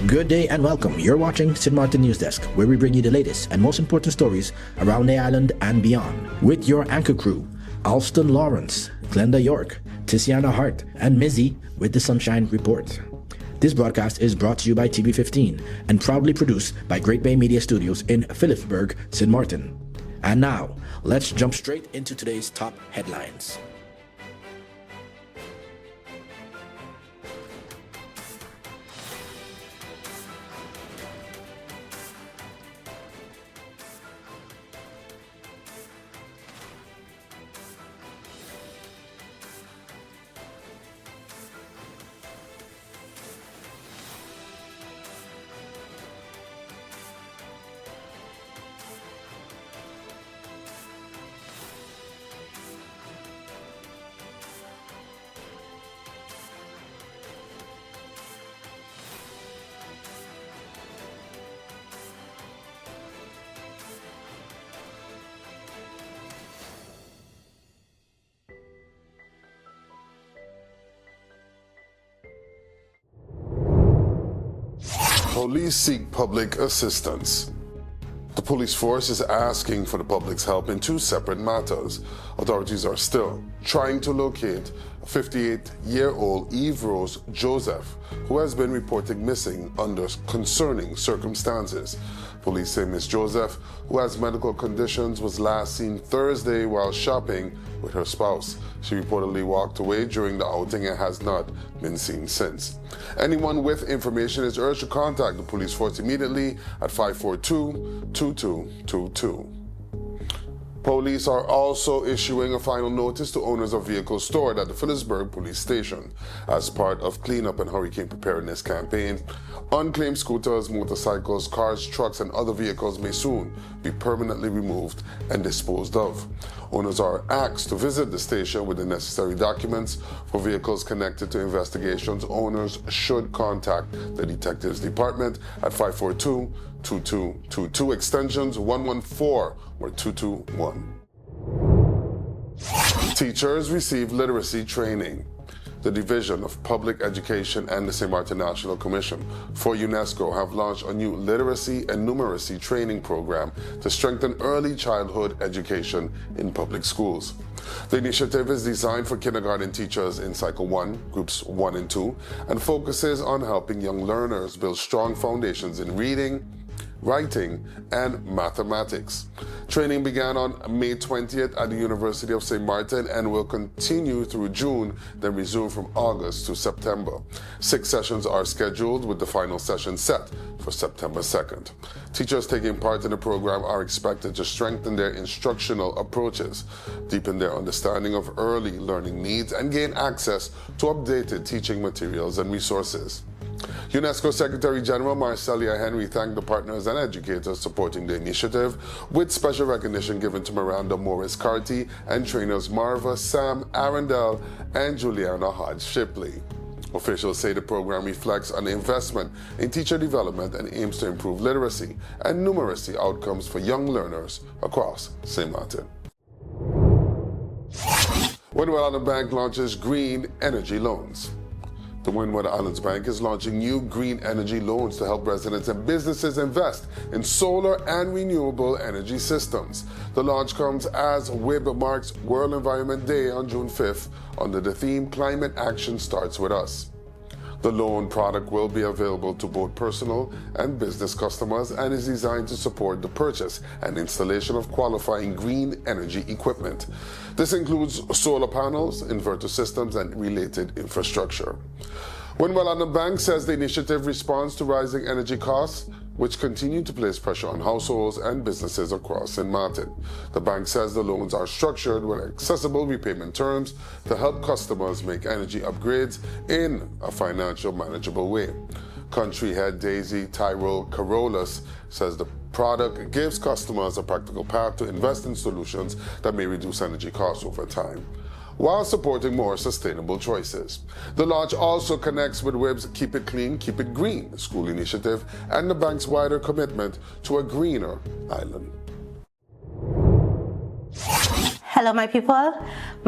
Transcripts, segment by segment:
Good day and welcome. You're watching St. Martin News Desk, where we bring you the latest and most important stories around the island and beyond. With your anchor crew, Alston Lawrence, Glenda York, Tiziana Hart, and Mizzy with the Sunshine Report. This broadcast is brought to you by TV15 and proudly produced by Great Bay Media Studios in Phillipsburg, St. Martin. And now, let's jump straight into today's top headlines. Police seek public assistance. The police force is asking for the public's help in two separate matters. Authorities are still trying to locate 58-year-old Eve Rose Joseph, who has been reported missing under concerning circumstances. Police say Miss Joseph, who has medical conditions, was last seen Thursday while shopping with her spouse. She reportedly walked away during the outing and has not been seen since. Anyone with information is urged to contact the police force immediately at 542-2222. Police are also issuing a final notice to owners of vehicles stored at the Phillipsburg police station. As part of cleanup and hurricane preparedness campaign, unclaimed scooters, motorcycles, cars, trucks, and other vehicles may soon be permanently removed and disposed of. Owners are asked to visit the station with the necessary documents. For vehicles connected to investigations, owners should contact the Detectives Department at 542-2222, extensions 114 or 221. Teachers receive literacy training. The Division of Public Education and the St. Martin National Commission for UNESCO have launched a new literacy and numeracy training program to strengthen early childhood education in public schools. The initiative is designed for kindergarten teachers in Cycle 1, Groups 1 and 2, and focuses on helping young learners build strong foundations in reading, writing, and mathematics. Training began on May 20th at the University of St. Martin and will continue through June, then resume from August to September. 6 sessions are scheduled, with the final session set for September 2nd. Teachers taking part in the program are expected to strengthen their instructional approaches, deepen their understanding of early learning needs, and gain access to updated teaching materials and resources. UNESCO Secretary General Marcelia Henry thanked the partners and educators supporting the initiative, with special recognition given to Miranda Morris-Carty and trainers Marva Sam Arundel and Juliana Hodge Shipley. Officials say the program reflects an investment in teacher development and aims to improve literacy and numeracy outcomes for young learners across St. Martin. Windward Islands Bank launches green energy loans. The Windward Islands Bank is launching new green energy loans to help residents and businesses invest in solar and renewable energy systems. The launch comes as WIB marks World Environment Day on June 5th under the theme Climate Action Starts With Us. The loan product will be available to both personal and business customers and is designed to support the purchase and installation of qualifying green energy equipment. This includes solar panels, inverter systems, and related infrastructure. Windward Islands Bank says the initiative responds to rising energy costs, which continue to place pressure on households and businesses across St. Martin. The bank says the loans are structured with accessible repayment terms to help customers make energy upgrades in a financial manageable way. Country head Daisy Tyrell Carolus says the product gives customers a practical path to invest in solutions that may reduce energy costs over time, while supporting more sustainable choices. The launch also connects with WIB's Keep It Clean, Keep It Green school initiative and the bank's wider commitment to a greener island. Hello, my people.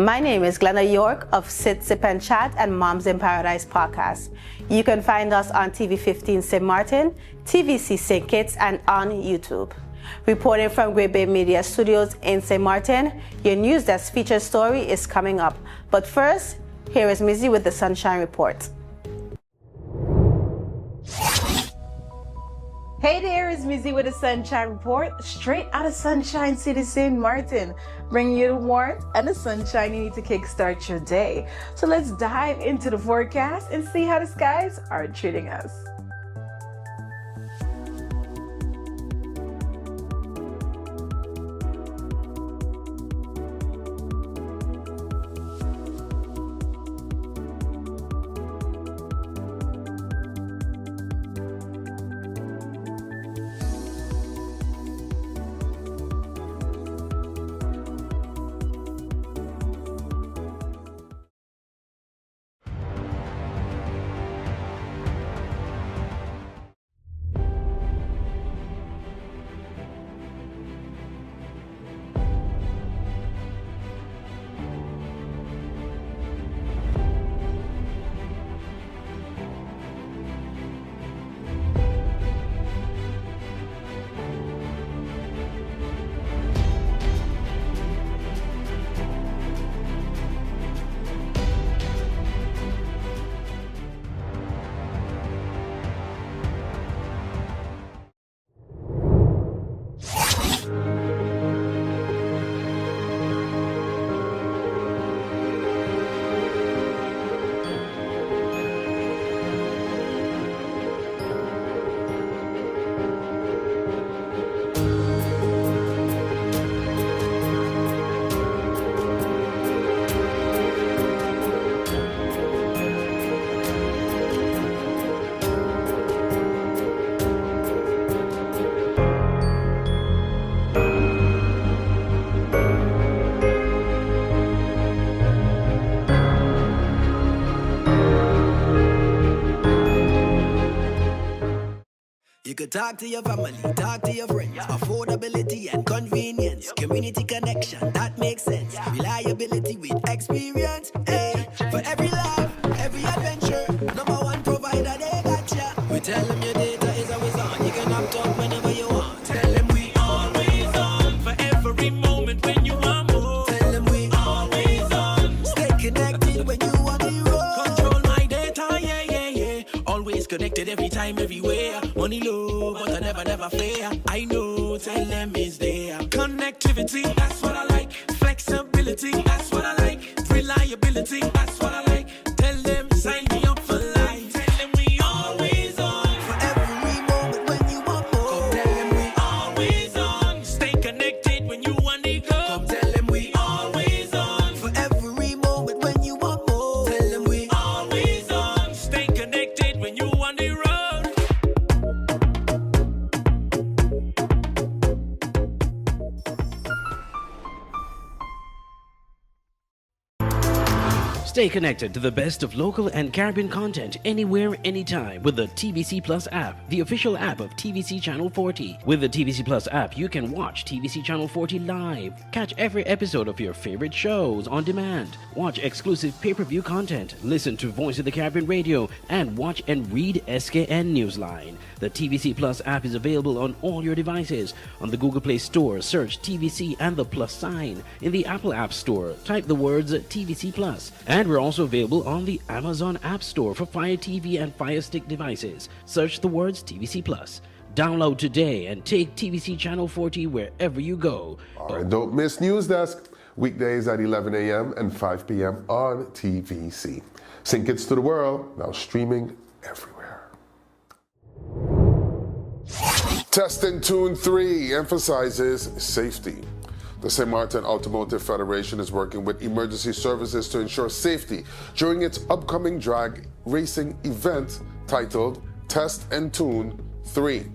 My name is Glenda York of Sit, Sip and Chat and Moms in Paradise podcast. You can find us on TV 15 St. Martin, TVC St. Kitts, and on YouTube. Reporting from Great Bay Media Studios in St. Martin, your NEWSDESK featured story is coming up. But first, here is Mizzy with the Sunshine Report. Hey there, it's Mizzy with the Sunshine Report, straight out of Sunshine City, St. Martin, bringing you the warmth and the sunshine you need to kickstart your day. So let's dive into the forecast and see how the skies are treating us. You could talk to your family, talk to your friends. Affordability and convenience. Community connection, that makes sense. Reliability with experience. Hey, for every life, every adventure. Number one provider, they got ya. We tell them your data is always on. You can opt out whenever you want. Tell them we always on. For every moment when you want more. Tell them we always on. Stay connected when you want to roll. Control my data, yeah, yeah, yeah. Always connected every time, everywhere. Money low, but I never fair. I know, tell them it's there. Connectivity, that's what I like. Flexibility, that's what I like. Reliability, that's what I like. Tell them, sign me up for life. Tell them we always on. For every moment when you want more. Come tell them we always on. Stay connected when you want to go. Come tell them we always on. For every moment when you want more. Tell them we always on. Stay connected when you want to road. Stay connected to the best of local and Caribbean content anywhere, anytime with the TVC Plus app, the official app of TVC Channel 40. With the TVC Plus app, you can watch TVC Channel 40 live, catch every episode of your favorite shows on demand, watch exclusive pay-per-view content, listen to Voice of the Caribbean radio, and watch and read SKN Newsline. The TVC Plus app is available on all your devices. On the Google Play Store, search TVC and the plus sign. In the Apple App Store, type the words TVC Plus. And we're also available on the Amazon App Store for Fire TV and Fire Stick devices. Search the words TVC Plus. Download today and take TVC Channel 40 wherever you go. All right, don't miss NEWSDESK. Weekdays at 11 a.m. and 5 p.m. on TVC. St. Kitts to the world, now streaming everywhere. Test and Tune 3 emphasizes safety. The St. Martin Automotive Federation is working with emergency services to ensure safety during its upcoming drag racing event titled Test and Tune 3.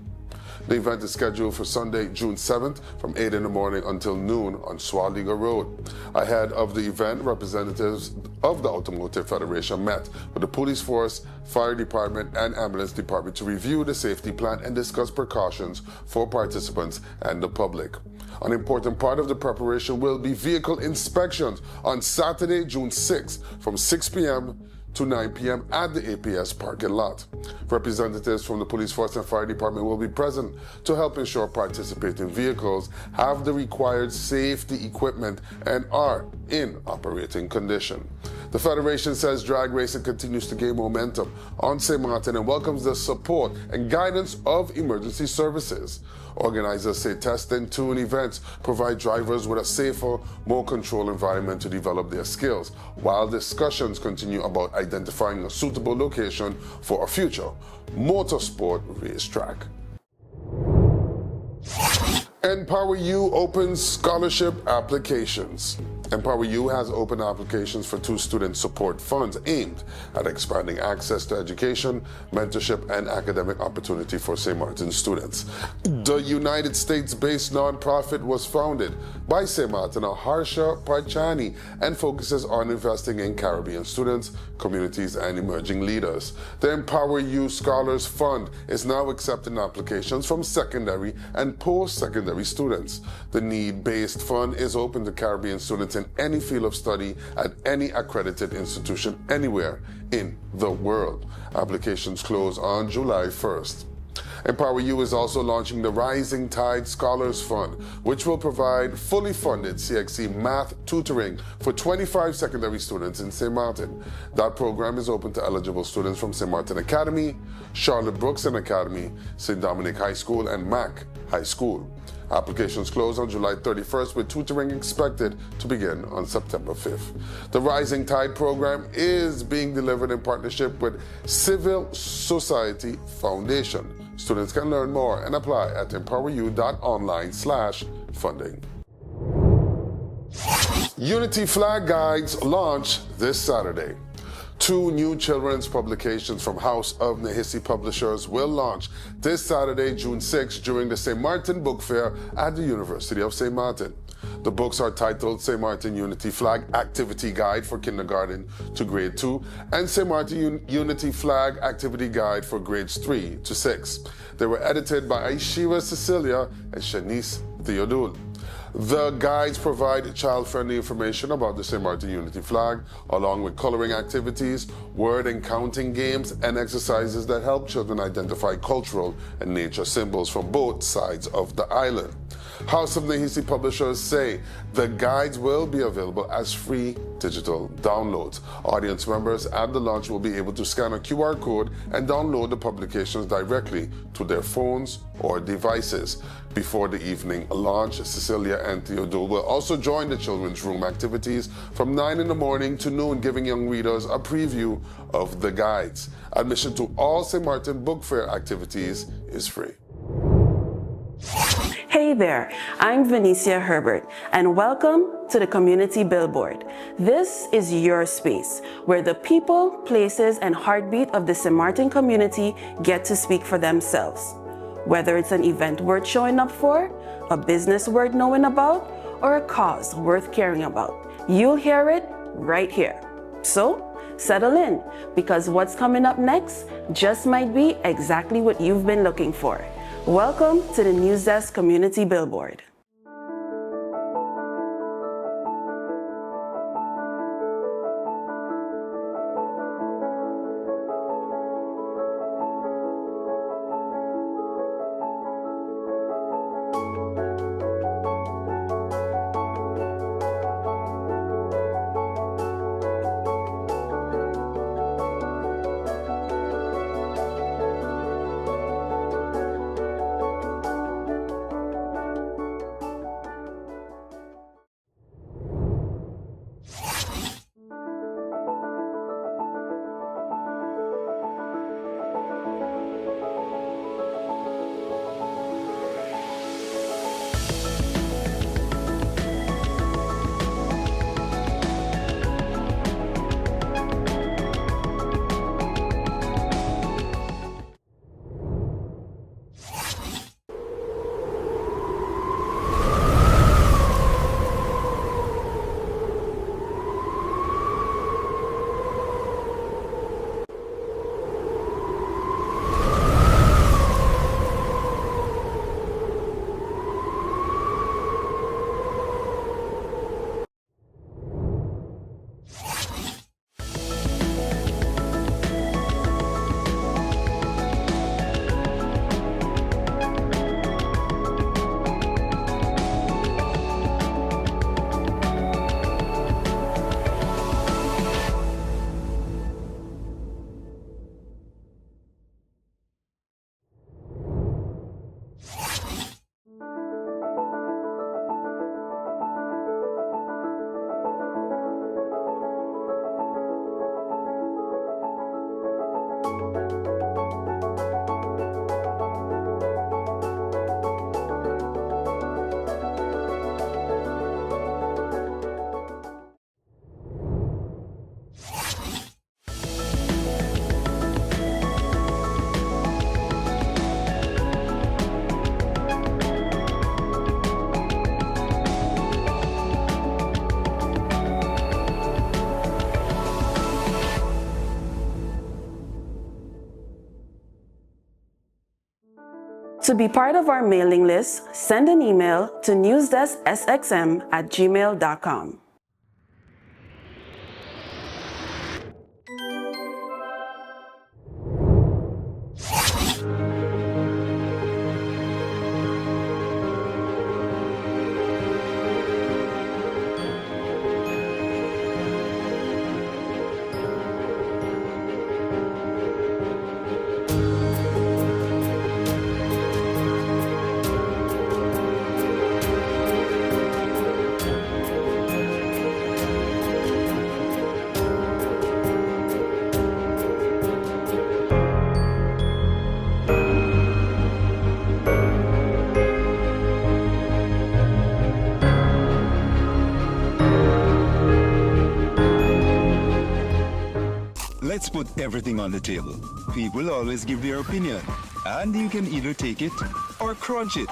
The event is scheduled for Sunday, June 7th from 8 in the morning until noon on Swaliga Road. Ahead of the event, representatives of the Automotive Federation met with the police force, fire department, and ambulance department to review the safety plan and discuss precautions for participants and the public. An important part of the preparation will be vehicle inspections on Saturday, June 6th from 6 p.m. to 9 p.m. at the APS parking lot. Representatives from the Police Force and Fire Department will be present to help ensure participating vehicles have the required safety equipment and are in operating condition. The Federation says drag racing continues to gain momentum on St. Martin and welcomes the support and guidance of emergency services. Organizers say test and tune events provide drivers with a safer, more controlled environment to develop their skills, while discussions continue about identifying a suitable location for a future motorsport racetrack. EmpowerU opens scholarship applications. EmpowerU has opened applications for 2 student support funds aimed at expanding access to education, mentorship, and academic opportunity for St. Martin students. The United States-based nonprofit was founded by St. Martin Harsha Parchani and focuses on investing in Caribbean students, communities, and emerging leaders. The EmpowerU Scholars Fund is now accepting applications from secondary and post-secondary students. The need-based fund is open to Caribbean students in any field of study at any accredited institution anywhere in the world. Applications close on July 1st. EmpowerU is also launching the Rising Tide Scholars Fund, which will provide fully funded CXC math tutoring for 25 secondary students in St. Martin. That program is open to eligible students from St. Martin Academy, Charlotte Brookson Academy, St. Dominic High School, and Mac High School. Applications close on July 31st, with tutoring expected to begin on September 5th. The Rising Tide program is being delivered in partnership with Civil Society Foundation. Students can learn more and apply at empoweru.online/funding. Unity Flag Guides launch this Saturday. 2 new children's publications from House of Nehisi Publishers will launch this Saturday, June 6, during the St. Martin Book Fair at the University of St. Martin. The books are titled St. Martin Unity Flag Activity Guide for Kindergarten to Grade 2 and St. Martin Unity Flag Activity Guide for Grades 3 to 6. They were edited by Aishira Cecilia and Shanice Theodule. The guides provide child-friendly information about the St. Martin Unity Flag, along with coloring activities, word and counting games, and exercises that help children identify cultural and nature symbols from both sides of the island. House of Nehisi Publishers say the guides will be available as free digital downloads. Audience members at the launch will be able to scan a QR code and download the publications directly to their phones or devices. Before the evening launch, Cecilia and Theodore will also join the children's room activities from 9 in the morning to noon, giving young readers a preview of the guides. Admission to all St. Martin Book Fair activities is free. Hey there, I'm Venicia Herbert, and welcome to the Community Billboard. This is your space where the people, places, and heartbeat of the St. Martin community get to speak for themselves. Whether it's an event worth showing up for, a business worth knowing about, or a cause worth caring about, you'll hear it right here. So, settle in, because what's coming up next just might be exactly what you've been looking for. Welcome to the NEWSDESK Community Billboard. To be part of our mailing list, send an email to newsdesksxm@gmail.com. Let's put everything on the table. People always give their opinion, and you can either take it or crunch it.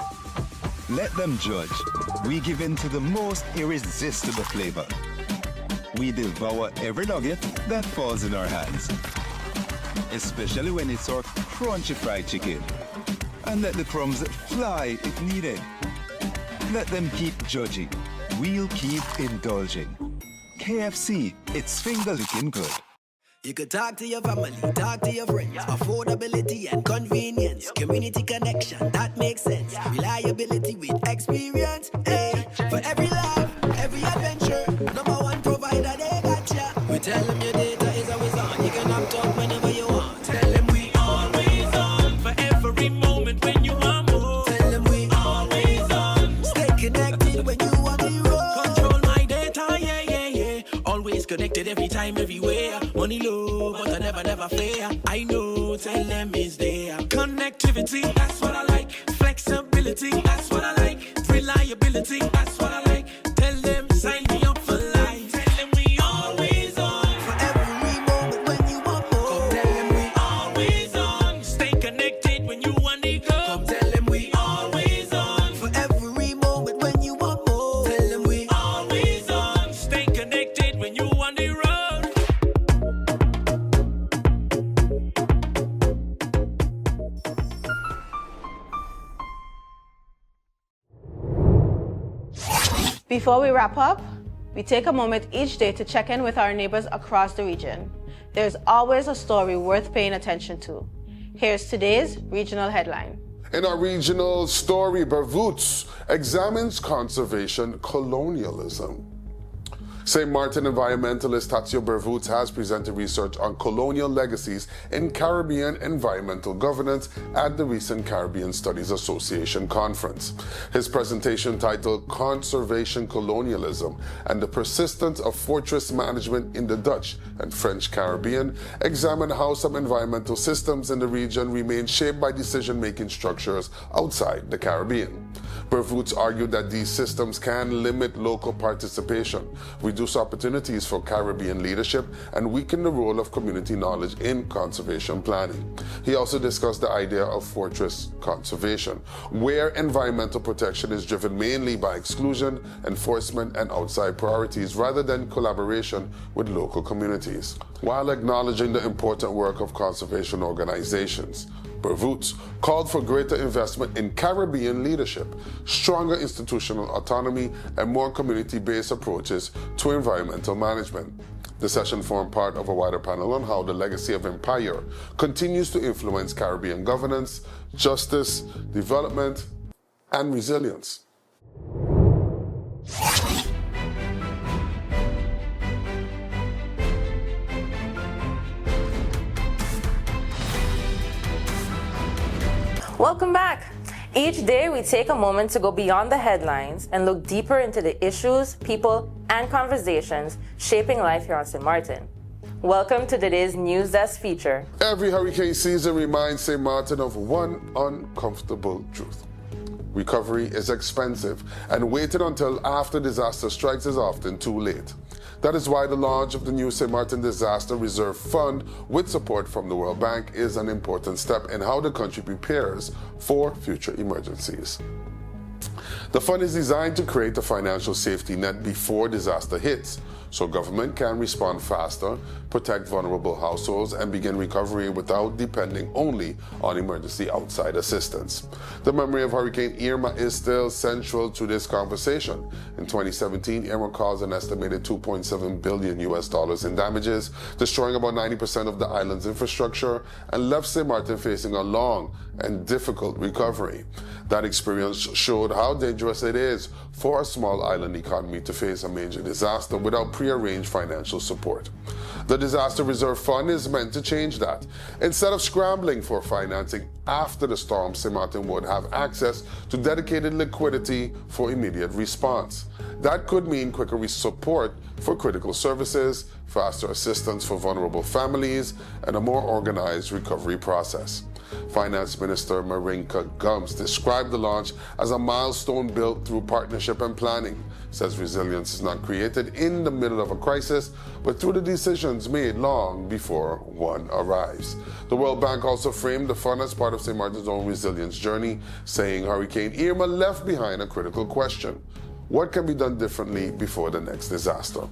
Let them judge. We give in to the most irresistible flavor. We devour every nugget that falls in our hands, especially when it's our crunchy fried chicken. And let the crumbs fly if needed. Let them keep judging. We'll keep indulging. KFC, it's finger-licking good. You could talk to your family, talk to your friends. Affordability and convenience. Community connection, that makes sense. Reliability with experience. Hey, for every love, every adventure. Number one provider, they got ya. We tell them your data is always on. You can opt out whenever you want. Tell them we always on. For every moment when you want more. Tell them we always on. Stay connected when you want the road. Control my data, yeah, yeah, yeah. Always connected every time, everywhere. Money low, but I never fair. I know, tell them is there. Connectivity, that's what I like. Flexibility, that's what I like. Reliability, that's what I like. Tell them, sign me up for life. Tell them we always on. For every moment when you want more. Come tell them we always on. Stay connected when you want to go. Come tell them we always on. For every moment when you want more. Tell them we always on. Stay connected when you want to road. Before we wrap up, we take a moment each day to check in with our neighbors across the region. There's always a story worth paying attention to. Here's today's regional headline. In our regional story, Bervoets examines conservation colonialism. St. Martin environmentalist Tadzio Bervoets has presented research on colonial legacies in Caribbean environmental governance at the recent Caribbean Studies Association conference. His presentation, titled Conservation Colonialism and the Persistence of Fortress Management in the Dutch and French Caribbean, examined how some environmental systems in the region remain shaped by decision-making structures outside the Caribbean. Bervoets argued that these systems can limit local participation, reduce opportunities for Caribbean leadership, and weaken the role of community knowledge in conservation planning. He also discussed the idea of fortress conservation, where environmental protection is driven mainly by exclusion, enforcement, and outside priorities rather than collaboration with local communities. While acknowledging the important work of conservation organizations, Bervoets called for greater investment in Caribbean leadership, stronger institutional autonomy, and more community-based approaches to environmental management. The session formed part of a wider panel on how the legacy of EmpowerU continues to influence Caribbean governance, justice, development, and resilience. Welcome back. Each day we take a moment to go beyond the headlines and look deeper into the issues, people, and conversations shaping life here on St. Martin. Welcome to today's NEWSDESK feature. Every hurricane season reminds St. Martin of one uncomfortable truth. Recovery is expensive, and waiting until after disaster strikes is often too late. That is why the launch of the new St. Martin Disaster Reserve Fund, with support from the World Bank, is an important step in how the country prepares for future emergencies. The fund is designed to create a financial safety net before disaster hits, so government can respond faster, protect vulnerable households, and begin recovery without depending only on emergency outside assistance. The memory of Hurricane Irma is still central to this conversation. In 2017, Irma caused an estimated $2.7 billion in damages, destroying about 90% of the island's infrastructure, and left St. Martin facing a long and difficult recovery. That experience showed how dangerous it is for a small island economy to face a major disaster without prearranged financial support. The Disaster Reserve Fund is meant to change that. Instead of scrambling for financing after the storm, St. Martin would have access to dedicated liquidity for immediate response. That could mean quicker support for critical services, faster assistance for vulnerable families, and a more organized recovery process. Finance Minister Marinka Gums described the launch as a milestone built through partnership and planning. Says resilience is not created in the middle of a crisis, but through the decisions made long before one arrives. The World Bank also framed the fund as part of St. Martin's own resilience journey, saying Hurricane Irma left behind a critical question: what can be done differently before the next disaster?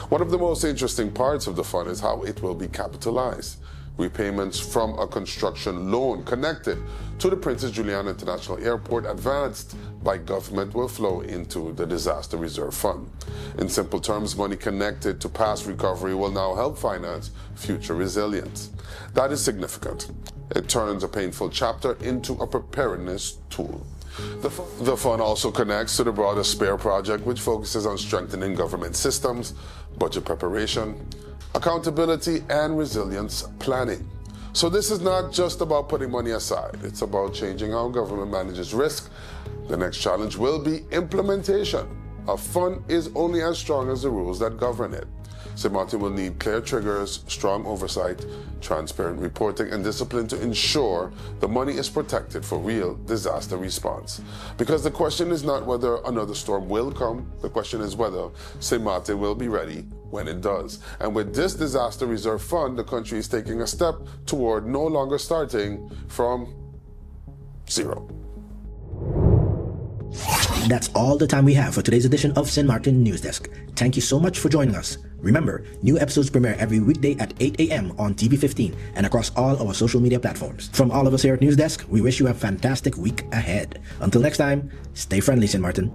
One of the most interesting parts of the fund is how it will be capitalized. Repayments from a construction loan connected to the Princess Juliana International Airport advanced by government will flow into the Disaster Reserve Fund. In simple terms, money connected to past recovery will now help finance future resilience. That is significant. It turns a painful chapter into a preparedness tool. The fund also connects to the broader SPARE project, which focuses on strengthening government systems, budget preparation, accountability, and resilience planning. So this is not just about putting money aside. It's about changing how government manages risk. The next challenge will be implementation. A fund is only as strong as the rules that govern it. St. Martin will need clear triggers, strong oversight, transparent reporting, and discipline to ensure the money is protected for real disaster response. Because the question is not whether another storm will come, the question is whether St. Martin will be ready when it does. And with this Disaster Reserve Fund, the country is taking a step toward no longer starting from zero. That's all the time we have for today's edition of St. Martin News Desk. Thank you so much for joining us. Remember, new episodes premiere every weekday at 8 a.m. on TV15 and across all our social media platforms. From all of us here at News Desk, we wish you a fantastic week ahead. Until next time, stay friendly, St. Martin.